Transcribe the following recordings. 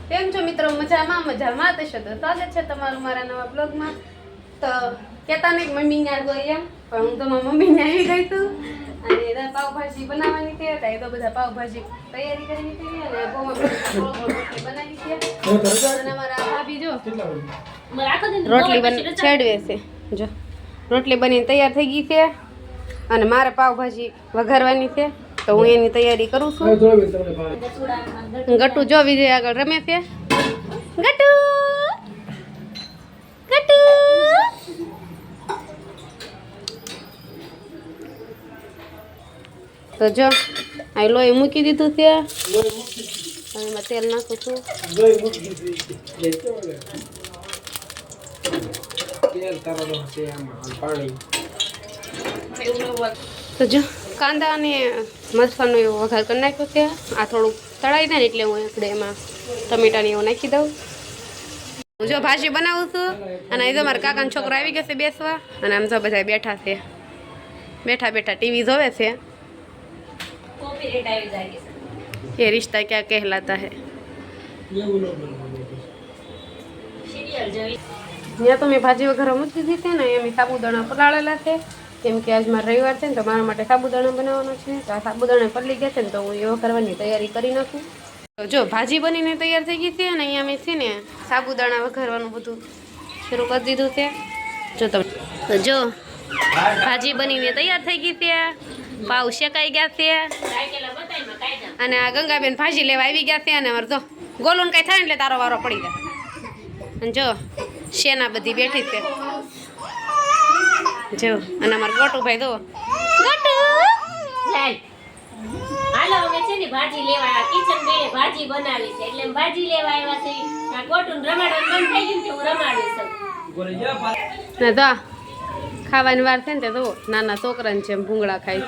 કેમ છો મિત્રો? મજામાં થશો તો સ્વાગત છે તમારું મારા નવા બ્લોગમાં. તો કહેતા નહીં મમ્મી ને આગળ એમ, પણ હું તો મારા મમ્મીને આવી ગઈ છું અને પાવભાજી બનાવવાની છે. તો એ તો બધા પાવભાજી તૈયારી કરી છે અને બનાવી છે. અને અમારા ભાભી જો રોટલી છેડવે છે. જો રોટલી બનીને તૈયાર થઈ ગઈ છે અને મારે પાવભાજી વઘારવાની છે. તો હું એની તૈયારી કરું છું. ગટુ જો વિજય આગળ રમે છે. ગટુ ગટુ તો જો આ લોહી મૂકી દીધું છે. એમાં તેલ નાખું છું. તો જો કાંદા અને મરચાંનો એવો વઘાર કરી નાખ્યો છે. આ થોડુંક તળાઈ જાય ને એટલે હું આપણે એમાં ટમેટાની એવું નાખી દઉં. હું જો ભાજી બનાવું છું અને એ તો મારા કાકાનો છોકરો આવી ગયો છે બેસવા અને આમ તો બધા બેઠા છે. બેઠા બેઠા ટીવી જોવે છે. ये रिश्ता क्या कहलाता है. ત્યાં તો મેં ભાજી વઘાર મૂકી દીધી છે ને એમ સાબુદાણા પલાળેલા છે. કેમ કે આજ મારો રવિવાર છે ને તો મારા માટે સાબુદાણા બનાવવાનો છે. તો આ સાબુદાણા પલળી ગયા છે ને તો હું એ વઘારવાની તૈયારી કરી નાખું. તો જો ભાજી બનીને તૈયાર થઈ ગઈ છે અને અહીંયા મેં છે ને સાબુદાણા વઘારવાનું બધું શરૂ કરી દીધું છે. જો તમે તો જો ભાજી બનીને તૈયાર થઈ ગઈ છે. પાવ શેકાઈ ગયા છે અને આ ગંગાબેન ભાજી લેવા આવી ગયા છે. અને અમારે જો ગોલું કાંઈ થાય એટલે તારો વારો પડી જાય. અને જો શેના બધી બેઠી છે જો. અને અમારા ગોટુભાઈ તો હાલો અમે છે ને ભાજી લેવા કિચન બેડે ભાજી બનાવી છે એટલે ભાજી લેવા આવ્યા છે. આ કોટુન રમાડવાનું બંધ થઈ ગયું છે. હું રમાડું છું ને તો ખાવાની વાર છે ને તો નાના છોકરાને જેમ ભૂંગળા ખાય.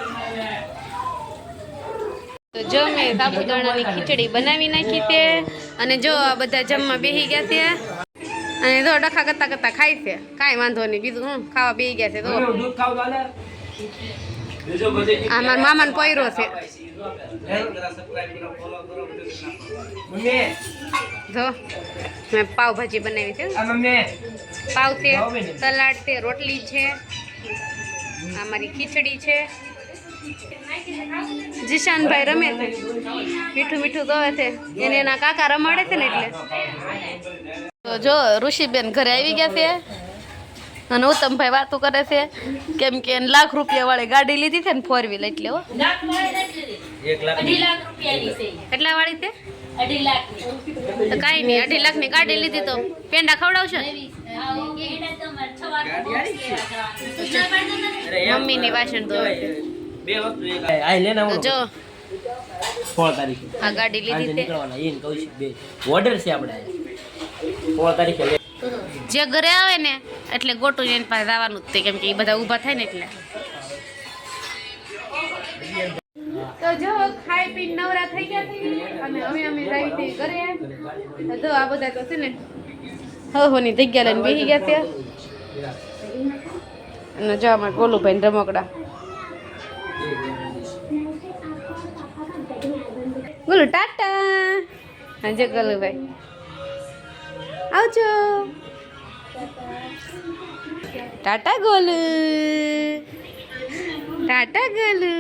તો જો મેં સાબુદાણાની ખીચડી બનાવી નાખી છે અને જો આ બધા જમવા બેસી ગયા છે અને જો ડખા કરતા કરતા ખાય છે. કાંઈ વાંધો નહીં, બીજું હું ખાવા બેસી ગયા છે. તો આ મારા મામાનો પોયરો છે. જો મેં પાવભાજી બનાવી છે. પાવ છે, સલાડ છે, રોટલી છે, આ મારી ખીચડી છે. જીશાનભાઈ રમે છે, મીઠું મીઠું ગવે છે. એને એના કાકા રમાડે છે ને એટલે. તો જો ઋષિબેન ઘરે આવી ગયા છે અને ઉત્તમભાઈ વાતો કરે છે કેમ કે એને લાખ રૂપિયા વાળી ગાડી લીધી છે ને 4 વ્હીલ એટલે. હો 1 લાખ 2.5 લાખ રૂપિયાની છે. કેટલા વાળી છે? 2.5 લાખ. તો કાંઈ નહીં, 2.5 લાખની ગાડી લીધી તો પેંડા ખવડાવશો ને? મમ્મીની વાસણ ધોવે છે. જો આ ગાડી લીધી છે. જે ઘરે આવે ને એટલે ગોટું એની પાસે જવાનું જ તે કેમ કે એ બધા ઊભા થાય ને એટલે. તો જો ખાઈ પીને નવરા થઈ ગયા છે અને હવે અમે જઈ છીએ ઘરે. તો આ બધા તો છે ને હોની જગ્યા લઈને બેસી ગયા છે અને જો અમારે ગોલુભાઈ રમકડા. ગોલુ ટાટા. હા જો ગોલુભાઈ આવજો. ટાટા ગોલુ, ટાટા ગોલુ.